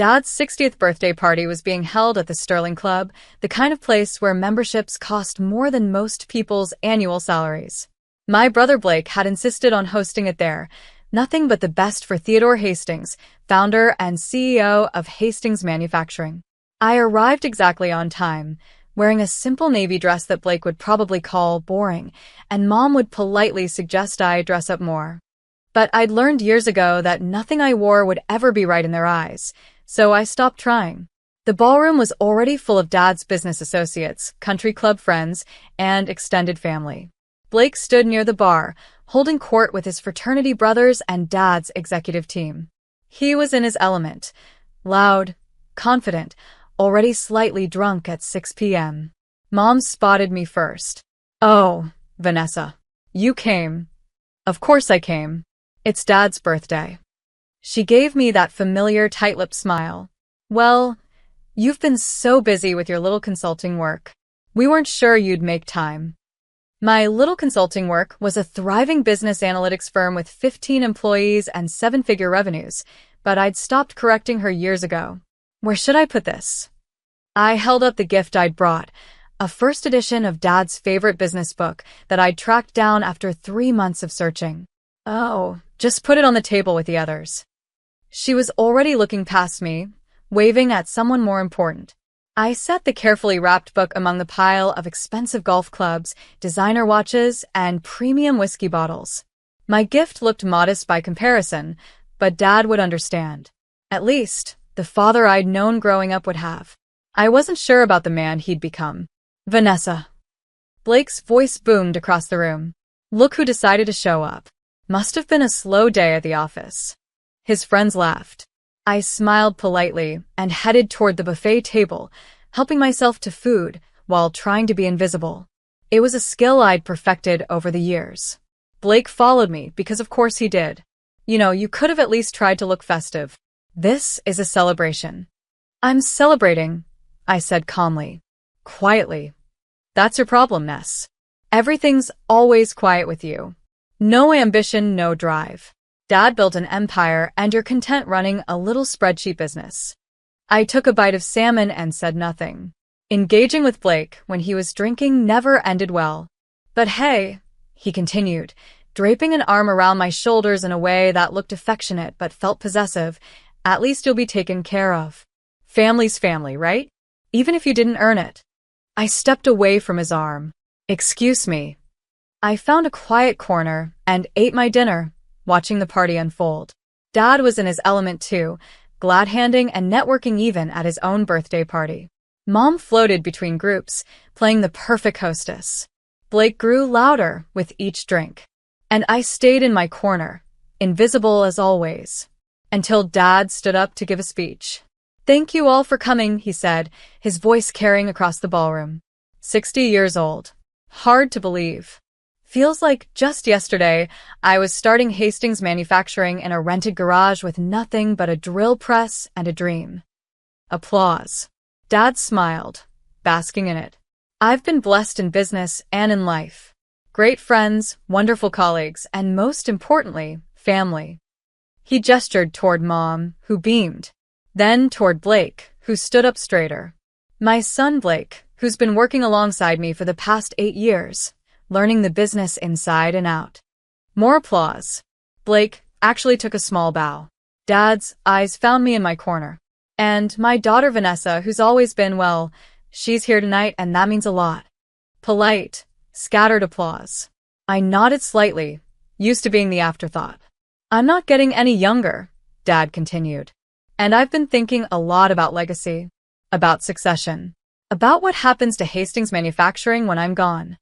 Dad's 60th birthday party was being held at the Sterling Club, the kind of place where memberships cost more than most people's annual salaries. My brother Blake had insisted on hosting it there, nothing but the best for Theodore Hastings, founder and CEO of Hastings Manufacturing. I arrived exactly on time, wearing a simple navy dress that Blake would probably call boring, and Mom would politely suggest I dress up more. But I'd learned years ago that nothing I wore would ever be right in their eyes, so I stopped trying. The ballroom was already full of Dad's business associates, country club friends, and extended family. Blake stood near the bar, holding court with his fraternity brothers and Dad's executive team. He was in his element, loud, confident, already slightly drunk at 6 p.m. Mom spotted me first. "Oh, Vanessa. You came." "Of course I came. It's Dad's birthday." She gave me that familiar tight-lipped smile. "Well, you've been so busy with your little consulting work. We weren't sure you'd make time." My little consulting work was a thriving business analytics firm with 15 employees and seven-figure revenues, but I'd stopped correcting her years ago. Where should I put this? I held up the gift I'd brought, a first edition of Dad's favorite business book that I'd tracked down after 3 months of searching. "Oh, just put it on the table with the others." She was already looking past me, waving at someone more important. I set the carefully wrapped book among the pile of expensive golf clubs, designer watches, and premium whiskey bottles. My gift looked modest by comparison, but Dad would understand. At least, the father I'd known growing up would have. I wasn't sure about the man he'd become. "Vanessa." Blake's voice boomed across the room. "Look who decided to show up. Must have been a slow day at the office." His friends laughed. I smiled politely and headed toward the buffet table, helping myself to food while trying to be invisible. It was a skill I'd perfected over the years. Blake followed me because of course he did. You could have at least tried to look festive. This is a celebration." "I'm celebrating," I said calmly. Quietly. "That's your problem, Ness. Everything's always quiet with you. No ambition, no drive. Dad built an empire and you're content running a little spreadsheet business." I took a bite of salmon and said nothing. Engaging with Blake when he was drinking never ended well. "But hey," he continued, draping an arm around my shoulders in a way that looked affectionate but felt possessive, "at least you'll be taken care of. Family's family, right? Even if you didn't earn it." I stepped away from his arm. "Excuse me." I found a quiet corner and ate my dinner, watching the party unfold. Dad was in his element too, glad-handing and networking even at his own birthday party. Mom floated between groups, playing the perfect hostess. Blake grew louder with each drink. And I stayed in my corner, invisible as always, until Dad stood up to give a speech. "Thank you all for coming," he said, his voice carrying across the ballroom. 60 years old. Hard to believe. Feels like just yesterday, I was starting Hastings Manufacturing in a rented garage with nothing but a drill press and a dream. Applause. Dad smiled, basking in it. I've been blessed in business and in life. Great friends, wonderful colleagues, and most importantly, family. He gestured toward Mom, who beamed. Then toward Blake, who stood up straighter. My son Blake, who's been working alongside me for the past 8 years. Learning the business inside and out. More applause. Blake actually took a small bow. Dad's eyes found me in my corner. And my daughter Vanessa, who's always been, well, she's here tonight and that means a lot. Polite, scattered applause. I nodded slightly, used to being the afterthought. "I'm not getting any younger," Dad continued. "And I've been thinking a lot about legacy, about succession, about what happens to Hastings Manufacturing when I'm gone."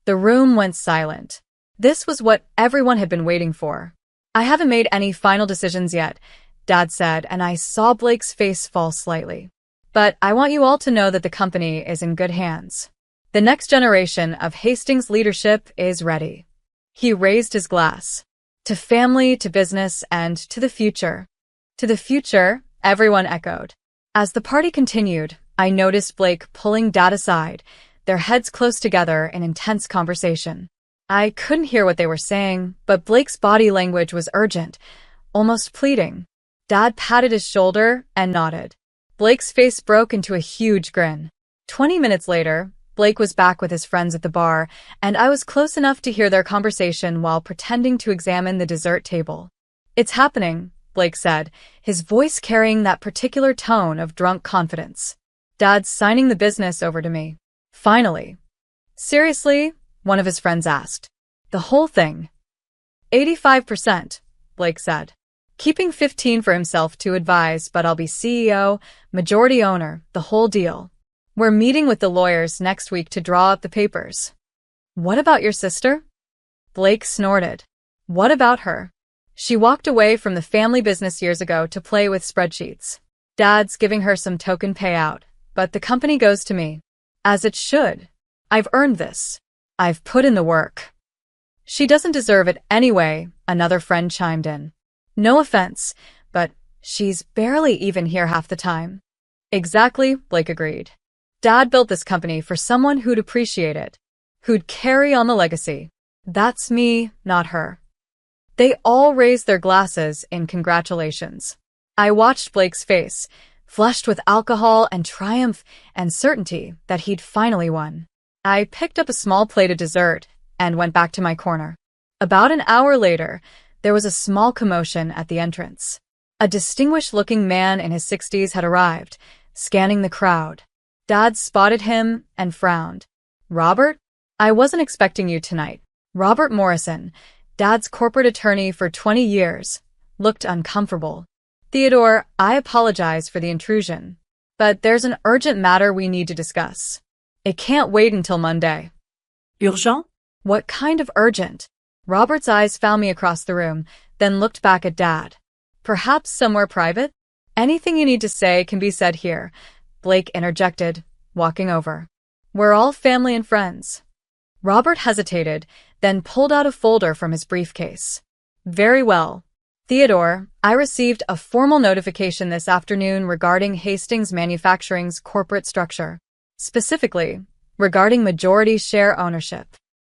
The room went silent. This was what everyone had been waiting for. "I haven't made any final decisions yet," Dad said, and I saw Blake's face fall slightly. "But I want you all to know that the company is in good hands. The next generation of Hastings leadership is ready." He raised his glass. "To family, to business, and to the future." "To the future," everyone echoed. As the party continued, I noticed Blake pulling Dad aside, their heads close together in intense conversation. I couldn't hear what they were saying, but Blake's body language was urgent, almost pleading. Dad patted his shoulder and nodded. Blake's face broke into a huge grin. 20 minutes later, Blake was back with his friends at the bar, and I was close enough to hear their conversation while pretending to examine the dessert table. "It's happening," Blake said, his voice carrying that particular tone of drunk confidence. "Dad's signing the business over to me. Finally." "Seriously?" one of his friends asked. "The whole thing?" 85%, Blake said. "Keeping 15 for himself to advise, but I'll be CEO, majority owner, the whole deal. We're meeting with the lawyers next week to draw up the papers." "What about your sister?" Blake snorted. "What about her? She walked away from the family business years ago to play with spreadsheets. Dad's giving her some token payout, but the company goes to me. As it should. I've earned this. I've put in the work." "She doesn't deserve it anyway," another friend chimed in. "No offense, but she's barely even here half the time." "Exactly," Blake agreed. "Dad built this company for someone who'd appreciate it, who'd carry on the legacy. That's me, not her." They all raised their glasses in congratulations. I watched Blake's face, flushed with alcohol and triumph and certainty that he'd finally won. I picked up a small plate of dessert and went back to my corner. About an hour later, there was a small commotion at the entrance. A distinguished-looking man in his 60s had arrived, scanning the crowd. Dad spotted him and frowned. "Robert? I wasn't expecting you tonight." Robert Morrison, Dad's corporate attorney for 20 years, looked uncomfortable. "Theodore, I apologize for the intrusion, but there's an urgent matter we need to discuss. It can't wait until Monday." Urgent? "What kind of urgent?" Robert's eyes found me across the room, then looked back at Dad. "Perhaps somewhere private?" "Anything you need to say can be said here," Blake interjected, walking over. "We're all family and friends." Robert hesitated, then pulled out a folder from his briefcase. "Very well. Theodore, I received a formal notification this afternoon regarding Hastings Manufacturing's corporate structure. Specifically, regarding majority share ownership."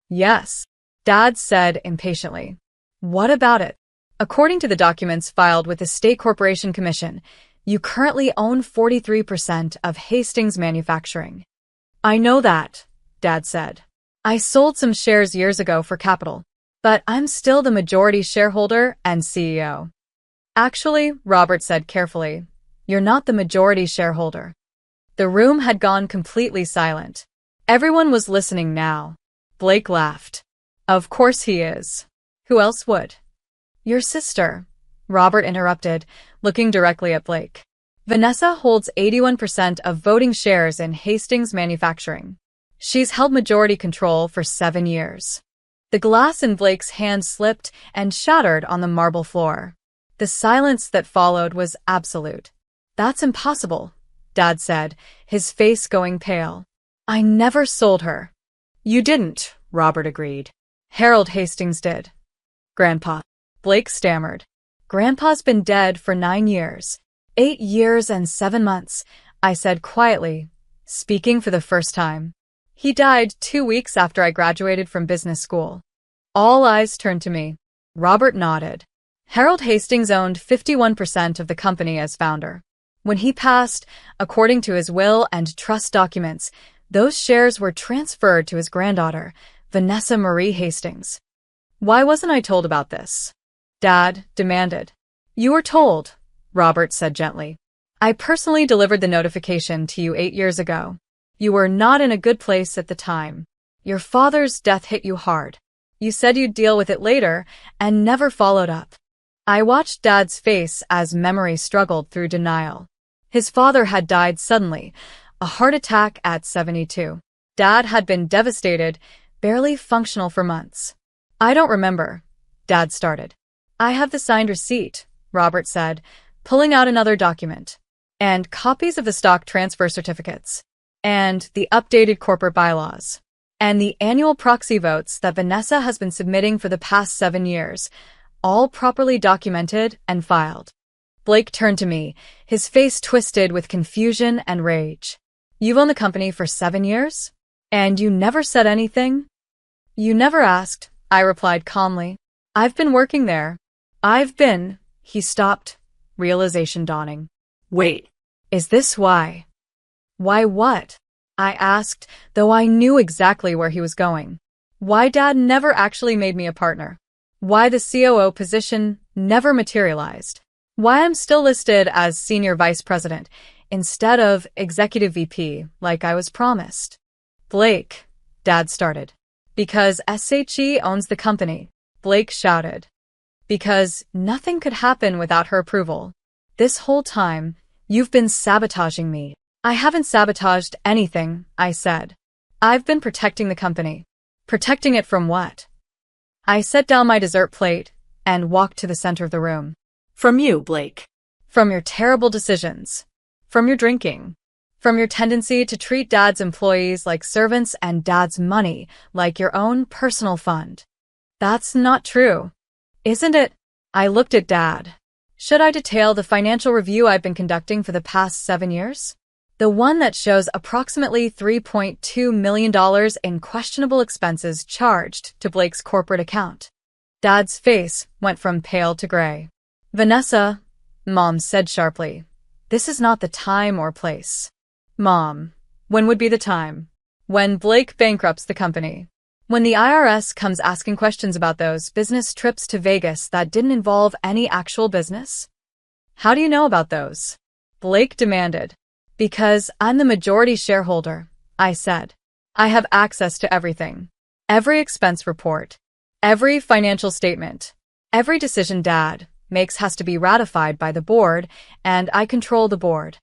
"Yes," Dad said impatiently. "What about it?" "According to the documents filed with the State Corporation Commission, you currently own 43% of Hastings Manufacturing." "I know that," Dad said. "I sold some shares years ago for capital, but I'm still the majority shareholder and CEO." "Actually," Robert said carefully, "you're not the majority shareholder." The room had gone completely silent. Everyone was listening now. Blake laughed. "Of course he is. Who else would?" "Your sister," Robert interrupted, looking directly at Blake. "Vanessa holds 81% of voting shares in Hastings Manufacturing. She's held majority control for 7 years." The glass in Blake's hand slipped and shattered on the marble floor. The silence that followed was absolute. "That's impossible," Dad said, his face going pale. "I never sold her." "You didn't," Robert agreed. "Harold Hastings did." "Grandpa," Blake stammered. "Grandpa's been dead for 9 years. 8 years and 7 months, I said quietly, speaking for the first time. "He died 2 weeks after I graduated from business school." All eyes turned to me. Robert nodded. "Harold Hastings owned 51% of the company as founder. When he passed, according to his will and trust documents, those shares were transferred to his granddaughter, Vanessa Marie Hastings." "Why wasn't I told about this?" Dad demanded. "You were told," Robert said gently. "I personally delivered the notification to you 8 years ago. You were not in a good place at the time. Your father's death hit you hard. You said you'd deal with it later and never followed up." I watched Dad's face as memory struggled through denial. His father had died suddenly, a heart attack at 72. Dad had been devastated, barely functional for months. "I don't remember," Dad started. "I have the signed receipt," Robert said, pulling out another document. "And copies of the stock transfer certificates. And the updated corporate bylaws. And the annual proxy votes that Vanessa has been submitting for the past 7 years, all properly documented and filed." Blake turned to me, his face twisted with confusion and rage. "You've owned the company for 7 years? And you never said anything?" "You never asked," I replied calmly. "I've been working there." He stopped, realization dawning. Wait, Is this why? Why what? I asked, though I knew exactly where he was going. Why Dad never actually made me a partner? Why the COO position never materialized? Why I'm still listed as Senior Vice President instead of Executive VP like I was promised? Blake, Dad started. Because SHE owns the company, Blake shouted. Because nothing could happen without her approval. This whole time, you've been sabotaging me. I haven't sabotaged anything, I said. I've been protecting the company. Protecting it from what? I set down my dessert plate and walked to the center of the room. from you, Blake. From your terrible decisions. From your drinking. From your tendency to treat Dad's employees like servants and Dad's money like your own personal fund. That's not true, isn't it? I looked at Dad. Should I detail the financial review I've been conducting for the past 7 years? The one that shows approximately $3.2 million in questionable expenses charged to Blake's corporate account. Dad's face went from pale to gray. Vanessa, Mom said sharply, this is not the time or place. Mom, when would be the time? When Blake bankrupts the company. When the IRS comes asking questions about those business trips to Vegas that didn't involve any actual business? How do you know about those? Blake demanded. Because I'm the majority shareholder, I said. I have access to everything. Every expense report. Every financial statement. Every decision Dad makes has to be ratified by the board, and I control the board.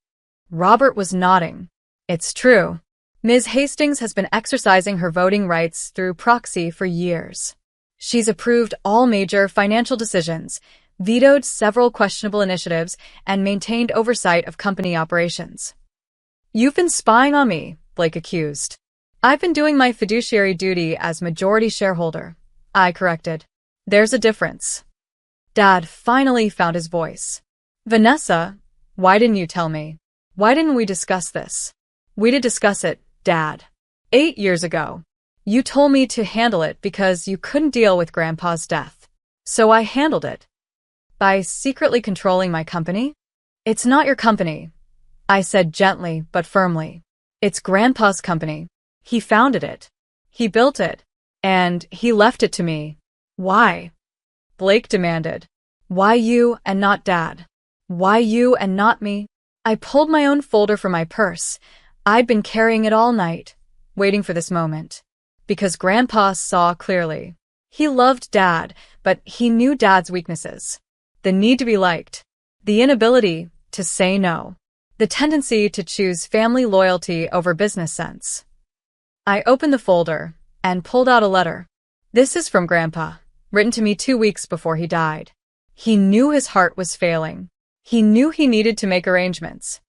Robert was nodding. It's true. Ms. Hastings has been exercising her voting rights through proxy for years. She's approved all major financial decisions, vetoed several questionable initiatives, and maintained oversight of company operations. You've been spying on me, Blake accused. I've been doing my fiduciary duty as majority shareholder, I corrected. There's a difference. Dad finally found his voice. Vanessa, why didn't you tell me? Why didn't we discuss this? We did discuss it, Dad. 8 years ago. You told me to handle it because you couldn't deal with Grandpa's death. So I handled it. By secretly controlling my company? It's not your company, I said gently but firmly. It's Grandpa's company. He founded it. He built it. And he left it to me. Why? Blake demanded. Why you and not Dad? Why you and not me? I pulled my own folder from my purse. I'd been carrying it all night, waiting for this moment. Because Grandpa saw clearly. He loved Dad, but he knew Dad's weaknesses. The need to be liked. The inability to say no. The tendency to choose family loyalty over business sense. I opened the folder and pulled out a letter. This is from Grandpa, written to me 2 weeks before he died. He knew his heart was failing. He knew he needed to make arrangements.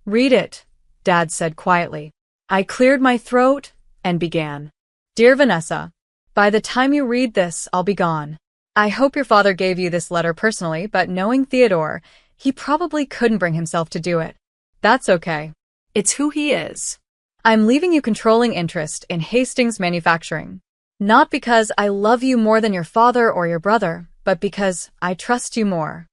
Read it, Dad said quietly. I cleared my throat and began. Dear Vanessa, by the time you read this, I'll be gone. I hope your father gave you this letter personally, but knowing Theodore, he probably couldn't bring himself to do it. That's okay. It's who he is. I'm leaving you controlling interest in Hastings Manufacturing. Not because I love you more than your father or your brother, but because I trust you more.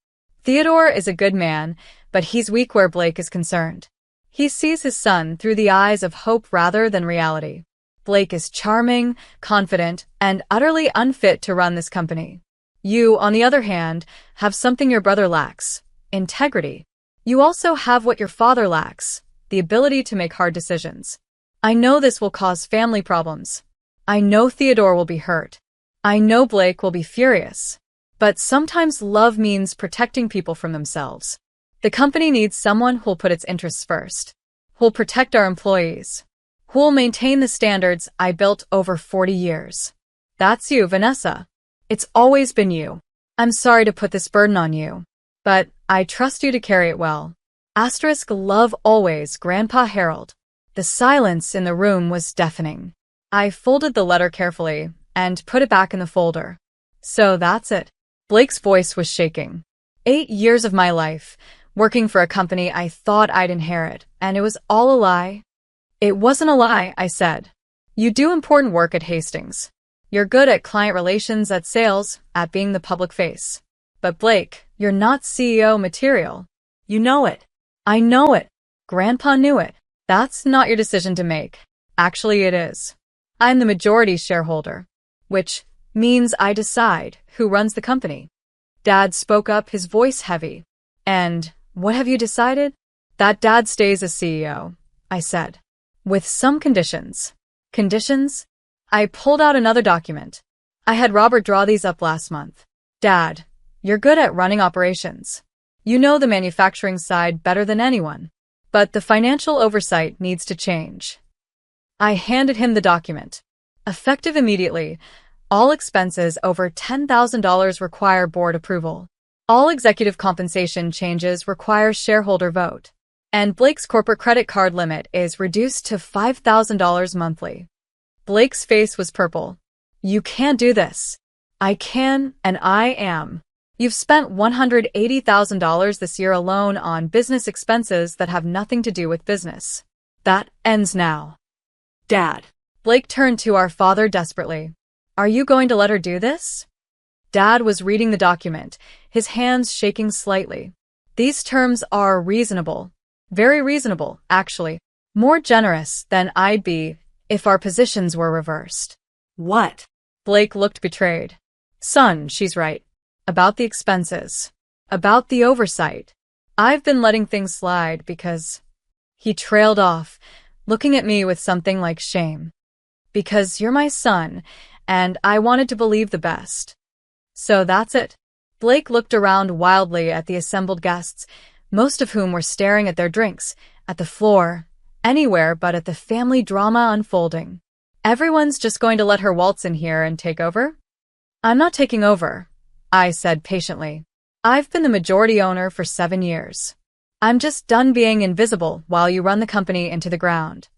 Theodore is a good man, but he's weak where Blake is concerned. He sees his son through the eyes of hope rather than reality. Blake is charming, confident, and utterly unfit to run this company. You, on the other hand, have something your brother lacks: integrity. You also have what your father lacks: the ability to make hard decisions. I know this will cause family problems. I know Theodore will be hurt. I know Blake will be furious. But sometimes love means protecting people from themselves. The company needs someone who'll put its interests first, who'll protect our employees, who'll maintain the standards I built over 40 years. That's you, Vanessa. It's always been you. I'm sorry to put this burden on you, but I trust you to carry it well. Asterisk love always, Grandpa Harold. The silence in the room was deafening. I folded the letter carefully and put it back in the folder. So that's it. Blake's voice was shaking. 8 years of my life, working for a company I thought I'd inherit, and it was all a lie. It wasn't a lie, I said. You do important work at Hastings. You're good at client relations, at sales, at being the public face. But Blake, you're not CEO material. You know it. I know it. Grandpa knew it. That's not your decision to make. Actually, it is. I'm the majority shareholder, which means I decide who runs the company. Dad spoke up, his voice heavy. And what have you decided? That Dad stays as CEO, I said. With some conditions. Conditions? I pulled out another document. I had Robert draw these up last month. Dad, you're good at running operations. You know the manufacturing side better than anyone. But the financial oversight needs to change. I handed him the document. Effective immediately, all expenses over $10,000 require board approval. All executive compensation changes require shareholder vote. And Blake's corporate credit card limit is reduced to $5,000 monthly. Blake's face was purple. You can't do this. I can, and I am. You've spent $180,000 this year alone on business expenses that have nothing to do with business. That ends now. Dad. Blake turned to our father desperately. Are you going to let her do this? Dad was reading the document, his hands shaking slightly. These terms are reasonable. Very reasonable, actually. More generous than I'd be if our positions were reversed. What? Blake looked betrayed. Son, she's right. About the expenses. About the oversight. I've been letting things slide because... He trailed off, looking at me with something like shame. Because you're my son, and I wanted to believe the best. So that's it. Blake looked around wildly at the assembled guests, most of whom were staring at their drinks, at the floor, anywhere but at the family drama unfolding. Everyone's just going to let her waltz in here and take over? I'm not taking over, I said patiently. I've been the majority owner for 7 years. I'm just done being invisible while you run the company into the ground.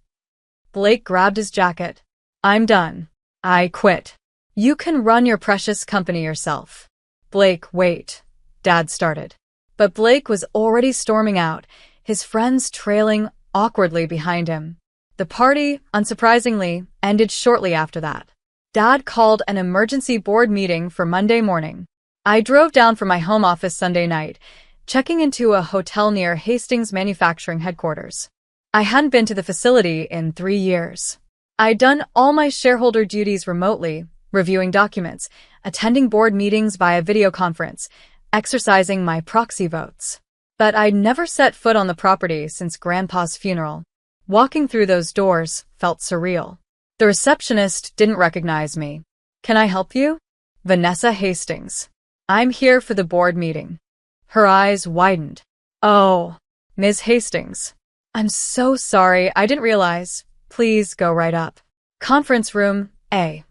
Blake grabbed his jacket. I'm done. I quit. You can run your precious company yourself. Blake, wait. Dad started. But Blake was already storming out, his friends trailing awkwardly behind him. The party, unsurprisingly, ended shortly after that. Dad called an emergency board meeting for Monday morning. I drove down from my home office Sunday night, checking into a hotel near Hastings Manufacturing Headquarters. I hadn't been to the facility in 3 years. I'd done all my shareholder duties remotely, reviewing documents, attending board meetings via video conference, exercising my proxy votes. But I'd never set foot on the property since Grandpa's funeral. Walking through those doors felt surreal. The receptionist didn't recognize me. Can I help you? Vanessa Hastings. I'm here for the board meeting. Her eyes widened. Oh, Ms. Hastings. I'm so sorry, I didn't realize. Please go right up. Conference room A.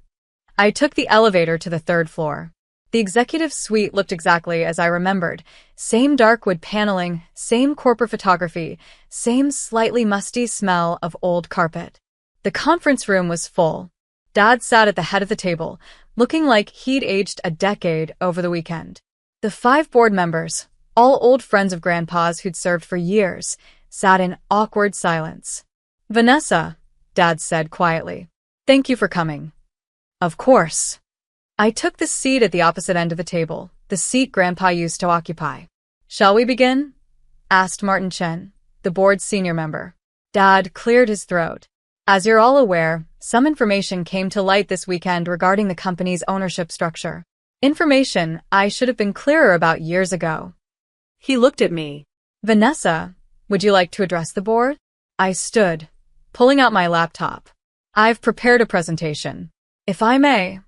I took the elevator to the 3rd floor. The executive suite looked exactly as I remembered. Same dark wood paneling, same corporate photography, same slightly musty smell of old carpet. The conference room was full. Dad sat at the head of the table, looking like he'd aged a decade over the weekend. The 5 board members, all old friends of Grandpa's who'd served for years, sat in awkward silence. Vanessa, Dad said quietly. Thank you for coming. Of course. I took the seat at the opposite end of the table, the seat Grandpa used to occupy. Shall we begin? Asked Martin Chen, the board's senior member. Dad cleared his throat. As you're all aware, some information came to light this weekend regarding the company's ownership structure. Information I should have been clearer about years ago. He looked at me. Vanessa, would you like to address the board? I stood, pulling out my laptop. I've prepared a presentation. If I may.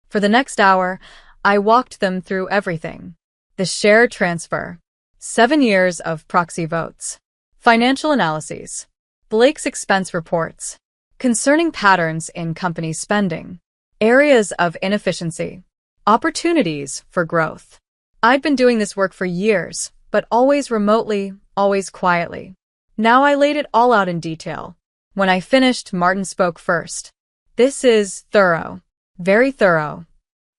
For the next hour, I walked them through everything. The share transfer. 7 years of proxy votes. Financial analyses. Blake's expense reports. Concerning patterns in company spending. Areas of inefficiency. Opportunities for growth. I'd been doing this work for years, but always remotely, always quietly. Now I laid it all out in detail. When I finished, Martin spoke first. This is thorough. Very thorough.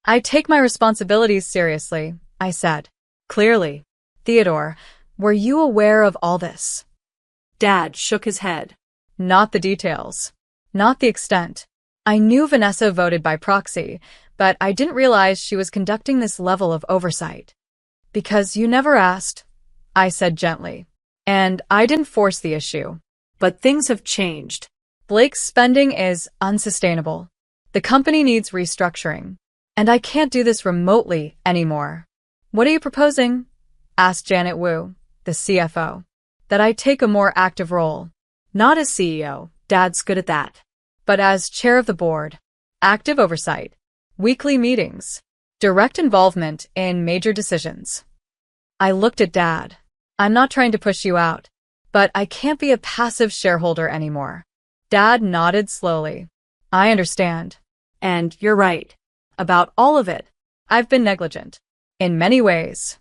I take my responsibilities seriously, I said. Clearly. Theodore, were you aware of all this? Dad shook his head. Not the details. Not the extent. I knew Vanessa voted by proxy, but I didn't realize she was conducting this level of oversight. Because you never asked, I said gently. And I didn't force the issue. But things have changed. Blake's spending is unsustainable. The company needs restructuring. And I can't do this remotely anymore. What are you proposing? Asked Janet Wu, the CFO. That I take a more active role. Not as CEO, Dad's good at that. But as chair of the board. Active oversight. Weekly meetings. Direct involvement in major decisions. I looked at Dad. I'm not trying to push you out, but I can't be a passive shareholder anymore. Dad nodded slowly. I understand. And you're right. About all of it. I've been negligent. In many ways.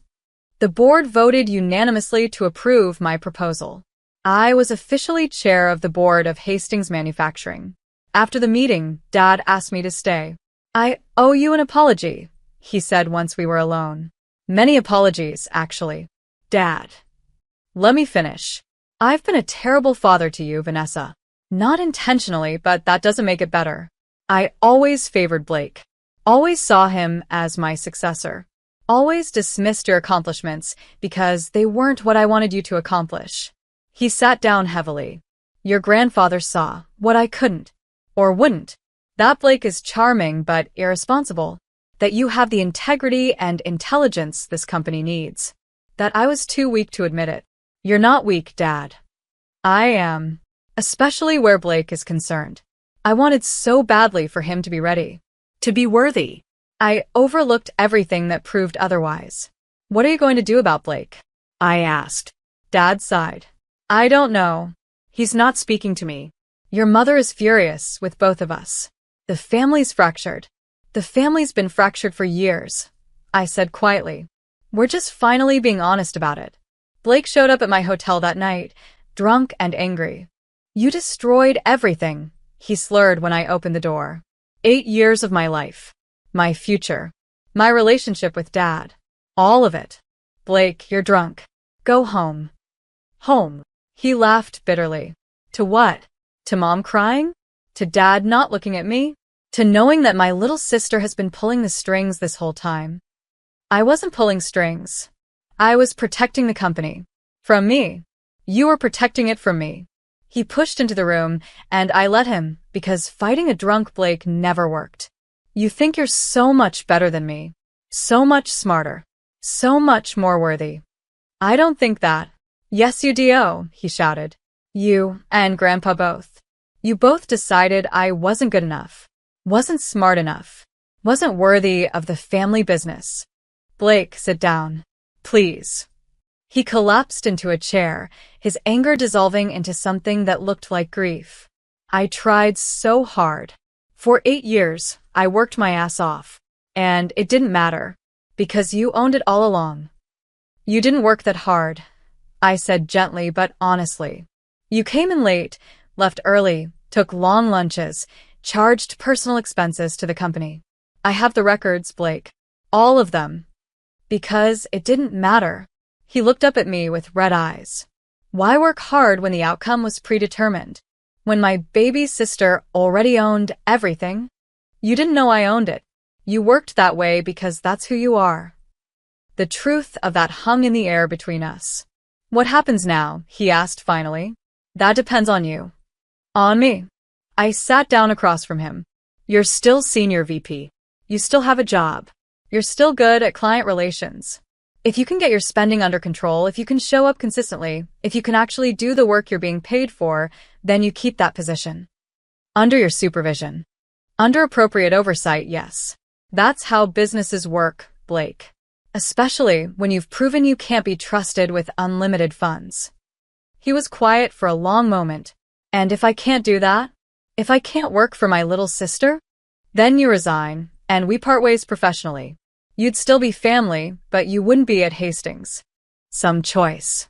The board voted unanimously to approve my proposal. I was officially chair of the board of Hastings Manufacturing. After the meeting, Dad asked me to stay. I owe you an apology, he said once we were alone. Many apologies, actually. Dad. Let me finish. I've been a terrible father to you, Vanessa. Not intentionally, but that doesn't make it better. I always favored Blake. Always saw him as my successor. Always dismissed your accomplishments because they weren't what I wanted you to accomplish. He sat down heavily. Your grandfather saw what I couldn't, or wouldn't. That Blake is charming but irresponsible. That you have the integrity and intelligence this company needs. That I was too weak to admit it. You're not weak, Dad. I am. Especially where Blake is concerned. I wanted so badly for him to be ready. To be worthy. I overlooked everything that proved otherwise. What are you going to do about Blake? I asked. Dad sighed. I don't know. He's not speaking to me. Your mother is furious with both of us. The family's fractured. The family's been fractured for years, I said quietly. We're just finally being honest about it. Blake showed up at my hotel that night, drunk and angry. You destroyed everything, he slurred when I opened the door. 8 years of my life. My future. My relationship with Dad. All of it. Blake, you're drunk. Go home. Home. He laughed bitterly. To what? To Mom crying? To Dad not looking at me? To knowing that my little sister has been pulling the strings this whole time? I wasn't pulling strings. I was protecting the company. From me. You were protecting it from me. He pushed into the room, and I let him, because fighting a drunk Blake never worked. You think you're so much better than me. So much smarter. So much more worthy. I don't think that. Yes, you do, he shouted. You and Grandpa both. You both decided I wasn't good enough. Wasn't smart enough. Wasn't worthy of the family business. Blake, sit down. Please. He collapsed into a chair, his anger dissolving into something that looked like grief. I tried so hard. For 8 years, I worked my ass off. And it didn't matter. Because you owned it all along. You didn't work that hard, I said gently but honestly. You came in late, left early, took long lunches, charged personal expenses to the company. I have the records, Blake. All of them. Because it didn't matter. He looked up at me with red eyes. Why work hard when the outcome was predetermined? When my baby sister already owned everything? You didn't know I owned it. You worked that way because that's who you are. The truth of that hung in the air between us. What happens now? He asked finally. That depends on you. On me. I sat down across from him. You're still senior VP. You still have a job. You're still good at client relations. If you can get your spending under control, if you can show up consistently, if you can actually do the work you're being paid for, then you keep that position. Under your supervision. Under appropriate oversight, yes. That's how businesses work, Blake. Especially when you've proven you can't be trusted with unlimited funds. He was quiet for a long moment. And if I can't do that? If I can't work for my little sister? Then you resign, and we part ways professionally. You'd still be family, but you wouldn't be at Hastings. Some choice.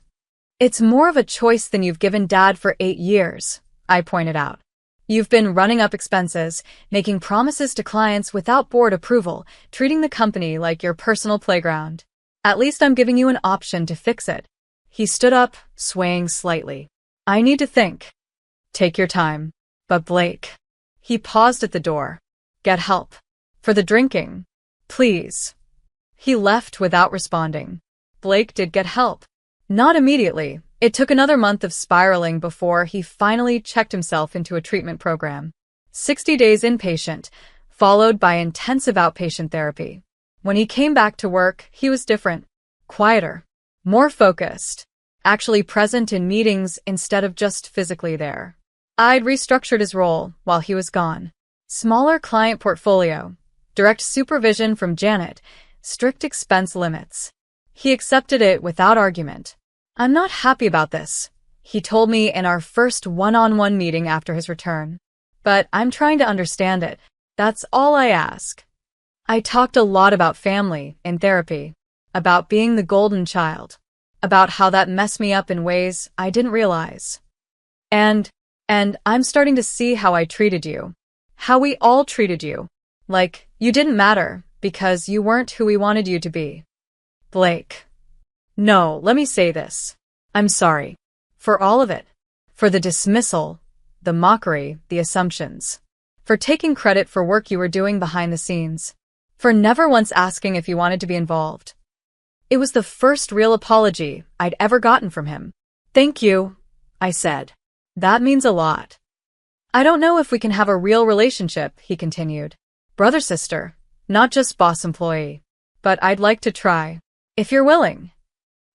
It's more of a choice than you've given Dad for 8 years, I pointed out. You've been running up expenses, making promises to clients without board approval, treating the company like your personal playground. At least I'm giving you an option to fix it. He stood up, swaying slightly. I need to think. Take your time. But Blake. He paused at the door. Get help. For the drinking. Please. He left without responding. Blake did get help. Not immediately. It took another month of spiraling before he finally checked himself into a treatment program. 60 days inpatient, followed by intensive outpatient therapy. When he came back to work, he was different. Quieter. More focused. Actually present in meetings instead of just physically there. I'd restructured his role while he was gone. Smaller client portfolio. Direct supervision from Janet. Strict expense limits. He accepted it without argument. "I'm not happy about this," he told me in our first one-on-one meeting after his return. "But I'm trying to understand it. That's all I ask." I talked a lot about family in therapy, about being the golden child, about how that messed me up in ways I didn't realize. And I'm starting to see how I treated you. How we all treated you. Like, you didn't matter because you weren't who we wanted you to be. Blake. No, let me say this. I'm sorry. For all of it. For the dismissal, the mockery, the assumptions. For taking credit for work you were doing behind the scenes. For never once asking if you wanted to be involved. It was the first real apology I'd ever gotten from him. "Thank you," I said. "That means a lot." "I don't know if we can have a real relationship," he continued. "Brother-sister, not just boss-employee. But I'd like to try. If you're willing."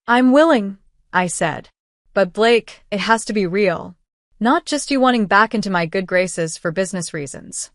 "I'm willing," I said. "But Blake, it has to be real. Not just you wanting back into my good graces for business reasons."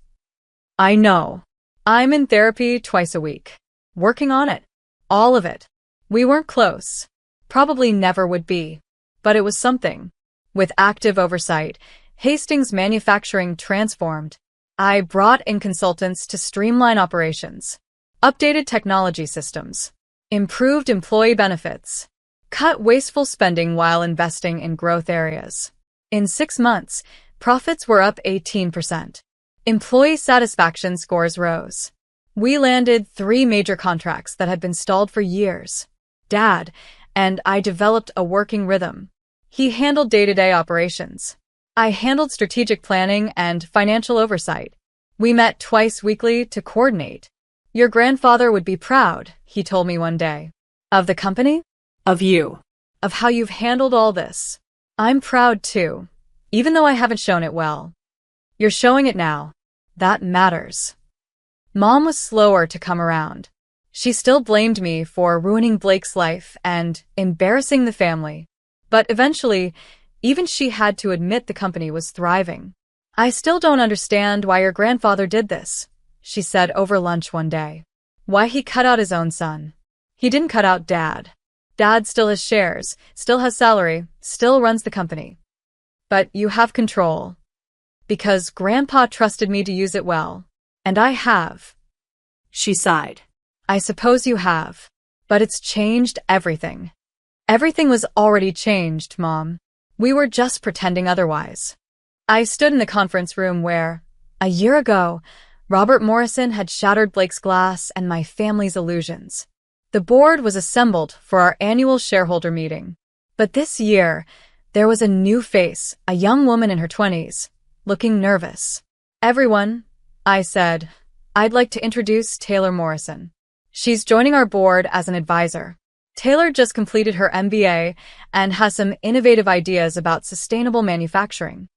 "I know. I'm in therapy twice a week. Working on it. All of it. We weren't close. Probably never would be. But it was something. With active oversight, Hastings Manufacturing transformed. I brought in consultants to streamline operations. Updated technology systems. Improved employee benefits. Cut wasteful spending while investing in growth areas. In 6 months, profits were up 18%. Employee satisfaction scores rose. We landed 3 major contracts that had been stalled for years. Dad and I developed a working rhythm. He handled day-to-day operations. I handled strategic planning and financial oversight. We met twice weekly to coordinate. "Your grandfather would be proud," he told me one day. "Of the company?" "Of you. Of how you've handled all this." "I'm proud too, even though I haven't shown it well." "You're showing it now. That matters." Mom was slower to come around. She still blamed me for ruining Blake's life and embarrassing the family. But eventually, even she had to admit the company was thriving. "I still don't understand why your grandfather did this," she said over lunch one day. "Why he cut out his own son. He didn't cut out Dad. Dad still has shares, still has salary, still runs the company. But you have control. Because Grandpa trusted me to use it well. And I have." She sighed. "I suppose you have. But it's changed everything." "Everything was already changed, Mom. We were just pretending otherwise." I stood in the conference room where, a year ago, Robert Morrison had shattered Blake's glass and my family's illusions. The board was assembled for our annual shareholder meeting. But this year, there was a new face, a young woman in her 20s, looking nervous. "Everyone," I said, "I'd like to introduce Taylor Morrison. She's joining our board as an advisor." Taylor just completed her MBA and has some innovative ideas about sustainable manufacturing.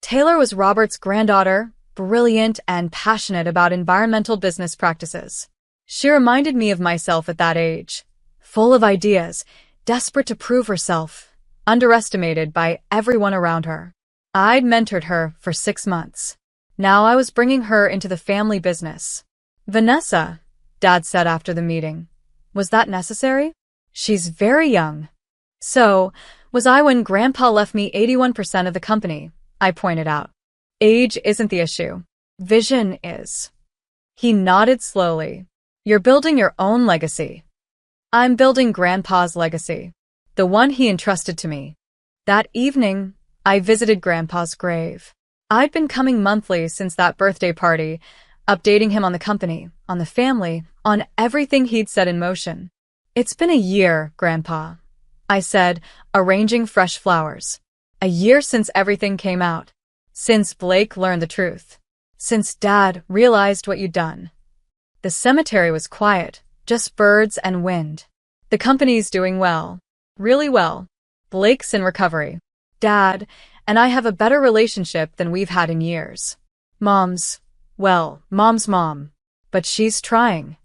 Taylor was Robert's granddaughter, brilliant and passionate about environmental business practices. She reminded me of myself at that age, full of ideas, desperate to prove herself, underestimated by everyone around her. I'd mentored her for 6 months. Now I was bringing her into the family business. "Vanessa," Dad said after the meeting, "was that necessary? She's very young." "So, was I when Grandpa left me 81% of the company," I pointed out. "Age isn't the issue. Vision is." He nodded slowly. "You're building your own legacy." "I'm building Grandpa's legacy. The one he entrusted to me." That evening, I visited Grandpa's grave. I'd been coming monthly since that birthday party, updating him on the company, on the family, on everything he'd set in motion. "It's been a year, Grandpa," I said, arranging fresh flowers. "A year since everything came out. Since Blake learned the truth. Since Dad realized what you'd done." The cemetery was quiet, just birds and wind. The company's doing well. Really well. Blake's in recovery. Dad and I have a better relationship than we've had in years. Mom's mom. But she's trying.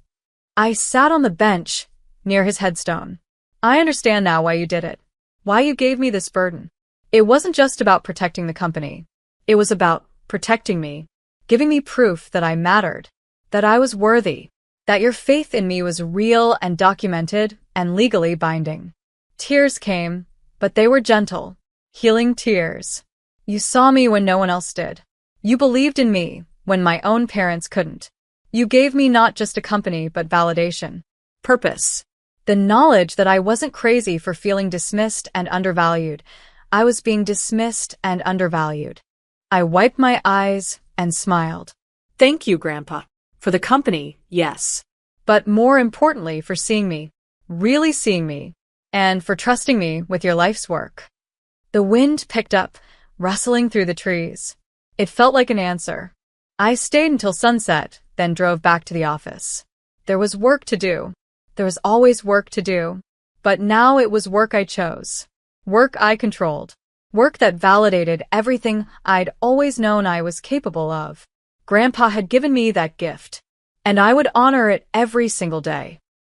I sat on the bench near his headstone. I understand now why you did it. Why you gave me this burden. It wasn't just about protecting the company. It was about protecting me, giving me proof that I mattered, that I was worthy, that your faith in me was real and documented and legally binding. Tears came, but they were gentle, healing tears. You saw me when no one else did. You believed in me when my own parents couldn't. You gave me not just a company but validation, purpose. The knowledge that I wasn't crazy for feeling dismissed and undervalued. I was being dismissed and undervalued. I wiped my eyes and smiled. Thank you, Grandpa. For the company, yes. But more importantly, for seeing me, really seeing me, and for trusting me with your life's work. The wind picked up, rustling through the trees. It felt like an answer. I stayed until sunset, then drove back to the office. There was work to do. There was always work to do. But now it was work I chose. Work I controlled. Work that validated everything I'd always known I was capable of. Grandpa had given me that gift, and I would honor it every single day.